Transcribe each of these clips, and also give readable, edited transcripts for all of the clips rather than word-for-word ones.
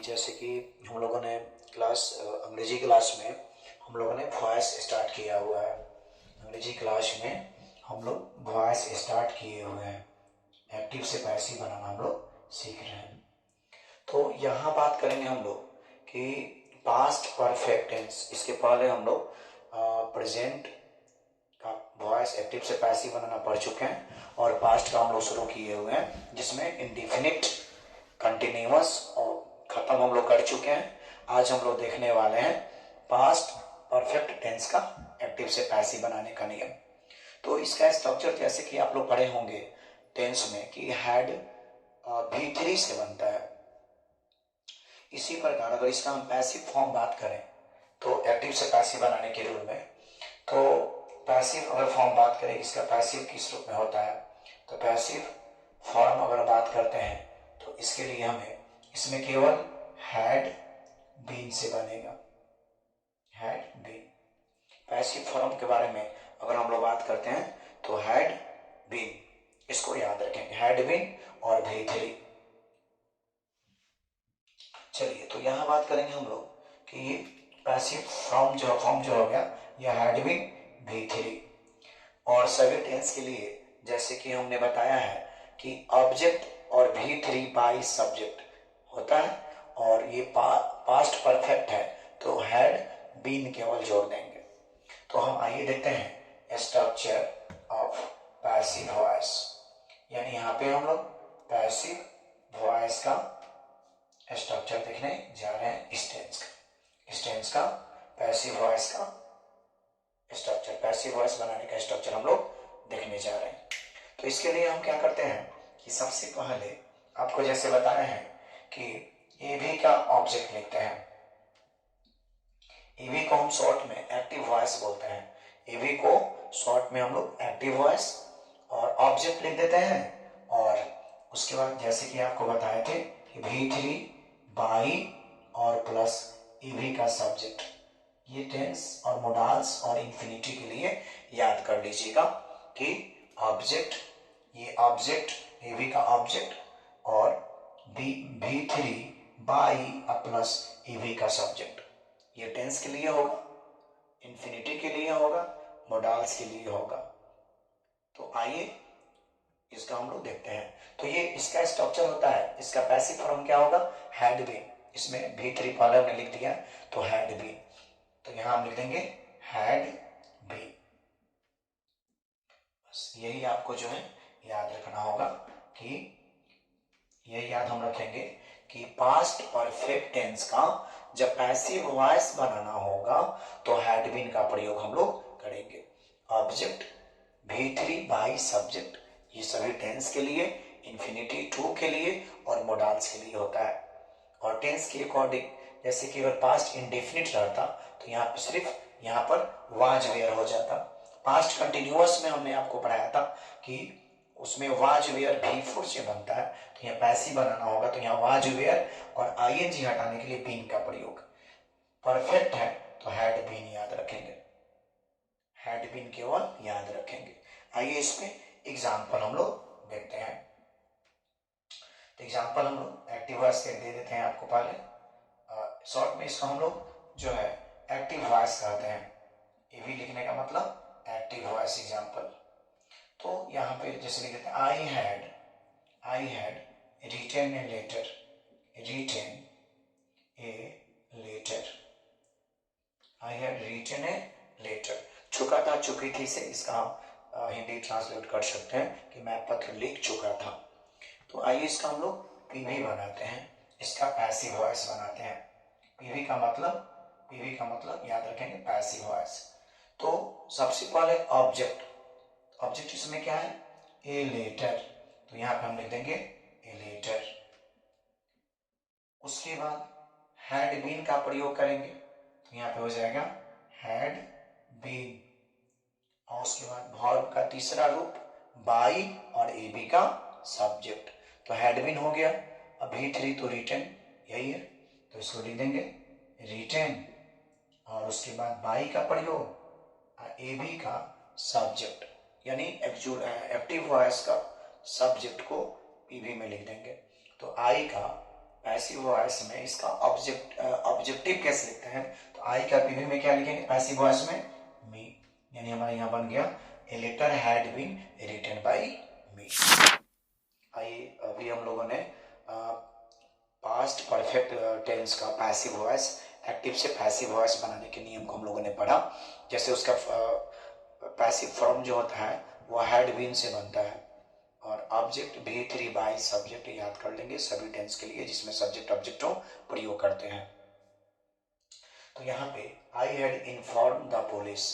जैसे कि हम लोगों ने अंग्रेजी क्लास में हम लोगों ने वॉइस स्टार्ट किया हुआ है। अंग्रेजी क्लास में हम लोग वॉइस स्टार्ट किए हुए हैं। एक्टिव से पैसिव बनाना हम लोग सीख रहे हैं। तो यहाँ बात करेंगे हम लोग कि पास्ट परफेक्ट टेंस, इसके पहले हम लोग प्रेजेंट का वॉइस एक्टिव से पैसिव बनाना पढ़ चुके हैं और पास्ट का हम लोग शुरू किए हुए हैं, जिसमें इंडिफिनिट, कंटिन्यूअस और खत्म हम लोग कर चुके हैं। आज हम लोग देखने वाले हैं पास्ट परफेक्ट टेंस का एक्टिव से पैसिव बनाने का नियम। तो इसका स्ट्रक्चर जैसे कि आप लोग पढ़े होंगे टेंस में कि हैड V3 से बनता है। इसी प्रकार अगर इसका हम पैसिव फॉर्म बात करें तो एक्टिव से पैसिव बनाने के रूल में, तो पैसिव अगर फॉर्म बात करें इसका पैसिव किस रूप में होता है, तो पैसिव फॉर्म अगर बात करते हैं तो इसके लिए हमें इसमें केवल हैड बीन से बनेगा। हैड बीन पैसिव फॉर्म के बारे में अगर हम लोग बात करते हैं तो हैड बीन, इसको याद रखेंगे, हैड बीन और V3। चलिए तो यहां बात करेंगे हम लोग कि ये पैसिव फॉर्म जो हो गया यह हैड बीन V3। और सभी टेंस के लिए जैसे कि हमने बताया है कि ऑब्जेक्ट और V3 बाई सब्जेक्ट होता है और ये पास्ट परफेक्ट है तो हैड बीन केवल जोड़ देंगे। तो हम आइए देखते हैं स्ट्रक्चर ऑफ पैसिव वॉइस, यानी यहाँ पे हम लोग पैसिव वॉइस का स्ट्रक्चर देखने जा रहे हैं। इस टेंस का पैसिव वॉइस का स्ट्रक्चर, पैसिव वॉइस बनाने का स्ट्रक्चर हम लोग देखने जा रहे हैं। तो इसके लिए हम क्या करते हैं कि सबसे पहले आपको जैसे बताया है कि एवी का ऑब्जेक्ट लिखते हैं। एवी को हम शॉर्ट में एक्टिव वॉइस बोलते हैं। एवी को शॉर्ट में हम लोग एक्टिव वॉइस और ऑब्जेक्ट लिख देते हैं। और उसके बाद जैसे कि आपको बताए थे कि V3 बाई और प्लस एवी का सब्जेक्ट। ये टेंस और मोडाल्स और इंफिनिटी के लिए याद कर लीजिएगा कि ऑब्जेक्ट, ये ऑब्जेक्ट एवी का ऑब्जेक्ट और V3 बाई प्लस एवी का सब्जेक्ट, ये टेंस के लिए होगा, इंफिनिटी के लिए होगा, मोडाल्स के लिए होगा। तो आइए इसका हम लोग देखते हैं। तो ये इसका स्ट्रक्चर होता है। इसका पैसिव फॉर्म क्या होगा, हैड बीन। इसमें V3 पहले हमने लिख दिया तो हैड बीन, तो यहां हम लिख देंगे हैड बीन। बस यही आपको जो है याद रखना होगा कि यही याद हम रखेंगे कि पास्ट परफेक्ट टेंस का जब पैसिव वॉइस बनाना होगा तो हैड बीन का प्रयोग हम लोग करेंगे। ऑब्जेक्ट V3 बाई सब्जेक्ट, ये सभी टेंस के लिए, इंफिनिटी टू के लिए और मोडाल्स के लिए होता है। और टेंस के अकॉर्डिंग जैसे कि अगर पास्ट इंडेफिनिट रहता तो यहाँ पर सिर्फ यहाँ पर वाज वेयर हो जाता। पास्ट कंटिन्यूअस में हमने आपको पढ़ाया था कि उसमें वाज वेयर V4 से बनता है, तो यहाँ पैसिव बनाना होगा तो यहाँ वाज वेयर और ING हटाने के लिए बीन का प्रयोग। परफेक्ट है तो हैड बीन याद रखेंगे, हैड बीन केवल याद रखेंगे। आइए इसमें एग्जाम्पल हम लोग देखते हैं। तो एग्जाम्पल हम लोग एक्टिव वॉइस के दे देते हैं आपको पहले। शॉर्ट में इसको हम लोग जो है एक्टिव वॉइस कहते हैं। एवी लिखने का मतलब एक्टिव वॉइस एग्जाम्पल। तो यहाँ पे जैसे लिख देते हैं I had written a letter, written a letter, I had written a letter. चुका था, चुकी थी से इसका हम हिंदी ट्रांसलेट कर सकते हैं कि मैं पत्र लिख चुका था। तो आइए इसका हम लोग पीवी बनाते हैं, इसका पैसिव वॉइस बनाते हैं। पीवी का मतलब याद रखेंगे पैसिव वॉइस। तो सबसे पहले ऑब्जेक्ट, ऑब्जेक्ट इसमें क्या है, ए लेटर, तो यहां पे हम लिख देंगे ए लेटर। उसके बाद हैड बीन का प्रयोग करेंगे तो यहाँ पे हो जाएगा हैड बीन। और उसके बाद वर्ब का तीसरा रूप बाई और एबी का सब्जेक्ट, तो हैड बीन हो गया। अब V3 तो रिटन यही है तो इसको लिख देंगे रिटन। और उसके बाद बाई का प्रयोग, एबी का सब्जेक्ट, यानी एक्टिव वॉइस का सब्जेक्ट को पीवी में लिख देंगे। तो आई का पैसिव वॉइस में इसका ऑब्जेक्टिव कैसे लिखते हैं, तो आई का पीवी में क्या लिखेंगे, पैसिव वॉइस में मी, यानी हमारे यहाँ बन गया a letter had been written by me. आइए अभी हम लोगों ने पास्ट परफेक्ट टेंस का पैसिव वॉइस एक्टिव से पैसिव वॉइस बनाने के नियम को हम लोगों ने पढ़ा। जैसे उसका पैसिव फॉर्म जो होता है वो हैड बीन से बनता है, और ऑब्जेक्ट V3 बाय सब्जेक्ट याद कर लेंगे सभी टेंस के लिए जिसमें सब्जेक्ट ऑब्जेक्टों प्रयोग करते हैं। तो यहाँ पे I had inform the police,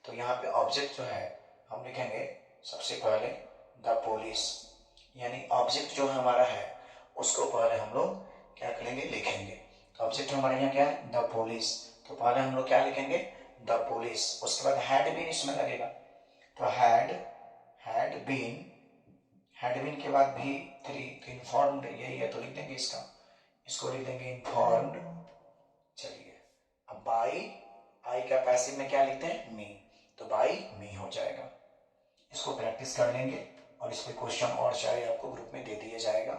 तो यहाँ पे ऑब्जेक्ट जो है हम लिखेंगे सबसे पहले द पुलिस, यानी ऑब्जेक्ट जो हमारा है उसको पहले हम लोग क्या करेंगे, लिखेंगे। तो ऑब्जेक्ट हमारे यहाँ क्या है, द पुलिस, तो पहले हम लोग क्या लिखेंगे, द पुलिस। उसके बाद हैड बीन इसमें लगेगा, तो हैड बीन के बाद भी 3, तो इन्फॉर्म्ड यही है, तो लिख देंगे इसको लिख देंगे इन्फॉर्म्ड। चलिए अब बाई, आई का पैसिव में क्या लिखते हैं, मी, तो बाई मी हो जाएगा। इसको प्रैक्टिस कर लेंगे और इस पे क्वेश्चन और चाहे आपको ग्रुप में दे दिया जाएगा।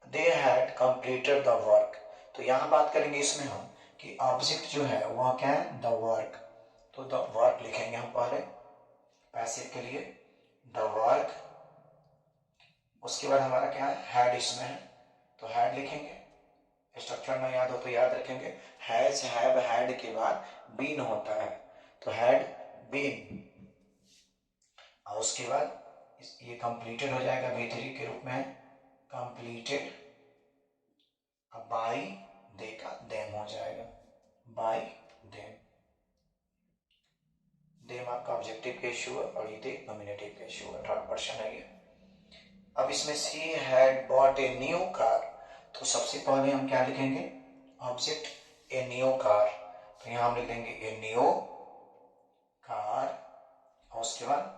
They had completed the work, तो यहाँ बात करेंगे इसमें हम कि ऑब्जेक्ट जो है वह क्या है, द वर्क, तो द वर्क लिखेंगे हम पहले पैसिव के लिए, द वर्क। उसके बाद हमारा क्या है, हैड इसमें है, तो हैड लिखेंगे। स्ट्रक्चर में याद हो तो याद रखेंगे, हैज हैव हैड के बाद बीन होता है, तो हैड बीन। और उसके बाद ये कंप्लीटेड हो जाएगा V3 के रूप में, कंप्लीटेड। अब बाई दे का देम हो जाएगा, बाई देम। देम आपका ऑब्जेक्टिव का इशू है और ये दे नॉमिनेटिव का इशू है, 3rd पर्सन है ये। अब इसमें she had bought a new car, तो सबसे पहले हम क्या लिखेंगे, ऑब्जेक्ट ए न्यू कार, तो यहां हम लिख देंगे ए न्यू कार। और उसके बाद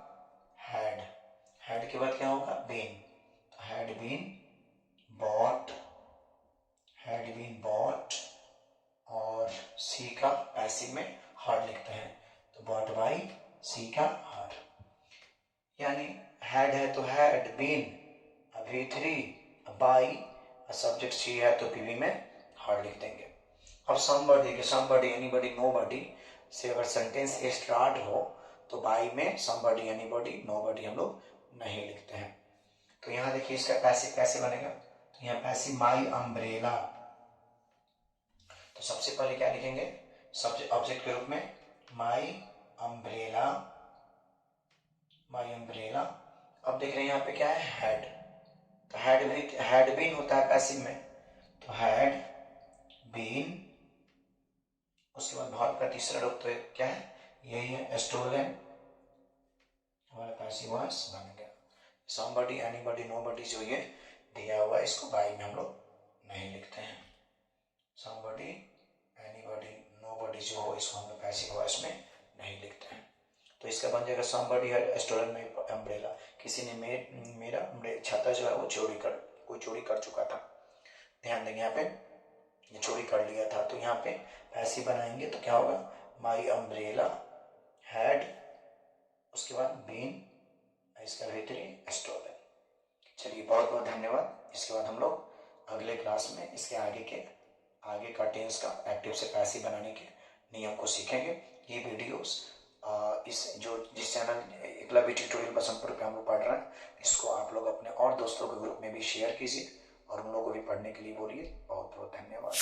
हैड के बाद क्या होगा, बीन, तो हैड बीन बॉट, और सी का पैसिव में हर लिखते हैं, तो बॉट बाई सी का हर, यानी हैड है तो had been V3 by, subject सी है तो पीवी में हर लिख देंगे। अब समबडी एनीबडी नोबडी से अगर सेंटेंस स्टार्ट हो तो बाई में समबडी एनीबडी नोबडी हम लोग नहीं लिखते हैं। तो यहाँ देखिए इसका पैसिव कैसे बनेगा, तो यहाँ पैसिव माई अम्ब्रेला, तो सबसे पहले क्या लिखेंगे, सब्जेक्ट ऑब्जेक्ट के रूप में माई अम्ब्रेला। अब देख रहे हैं यहाँ पे क्या है, हैड, तो हैड बीन होता है पैसिव में, तो हैड बीन। उसके बाद भाग का तीसरा रूप तो क्या है, यही है, स्टोलन, हमारा पैसिव वॉइस बन गया। समबडी एनीबडी नोबडी जो ये दिया हुआ है इसको बाई में हम लोग नहीं लिखते हैं, समबडी एनीबडी नोबडी जो हो इसको हम लोग पैसिव वॉइस में नहीं लिखते हैं। तो इसका बन जाएगा somebody had stolen my umbrella, किसी ने मेरा छाता जो है वो कोई चोरी कर चुका था। ध्यान देंगे यहाँ पे ये चोरी कर लिया था, तो यहाँ पे पैसिव बनाएंगे तो क्या होगा, माई अम्ब्रेला हैड, उसके बाद बीन, इसका V3 स्टोलन। चलिए बहुत बहुत धन्यवाद। इसके बाद हम लोग अगले क्लास में इसके आगे का टेंस का एक्टिव से पैसिव बनाने के नियम को सीखेंगे। ये वीडियोस जिस चैनल एकलव्य ट्यूटोरियल बसंतपुर पे हम लोग पढ़ रहे हैं, इसको आप लोग अपने और दोस्तों के ग्रुप में भी शेयर कीजिए और उन लोगों को भी पढ़ने के लिए बोलिए। बहुत बहुत धन्यवाद।